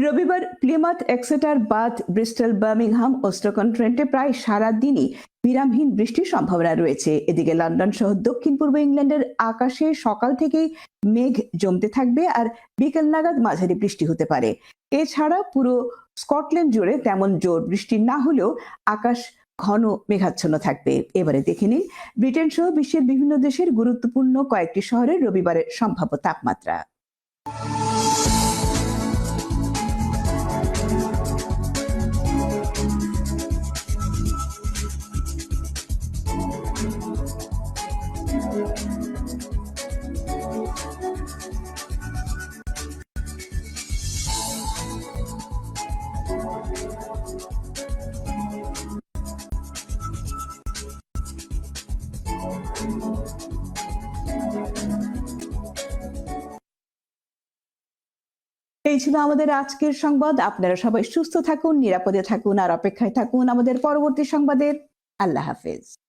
রবিবার Plymouth, Exeter, bath, Bristol, Birmingham ও স্টোক-অন-ট্রেন্টে প্রায় সারাদিনই বিরামহীন বৃষ্টির সম্ভাবনা রয়েছে। এদিকে লন্ডন সহ দক্ষিণ পূর্ব ইংল্যান্ডের আকাশে সকাল থেকেই মেঘ জমতে থাকবে আর বিকেল নাগাদ মাঝারি বৃষ্টি হতে পারে। এছাড়া পুরো স্কটল্যান্ড জুড়ে তেমন জোর বৃষ্টি না হলেও আকাশ ঘন মেঘাচ্ছন্ন থাকবে। এবারে দেখে নিন ব্রিটেন সহ বিশ্বের বিভিন্ন দেশের গুরুত্বপূর্ণ কয়েকটি শহরের রবিবারের সম্ভাব্য তাপমাত্রা। এই ছিল আমাদের আজকের সংবাদ। আপনারা সবাই সুস্থ থাকুন, নিরাপদে থাকুন আর অপেক্ষায় থাকুন আমাদের পরবর্তী সংবাদের। আল্লাহ হাফেজ।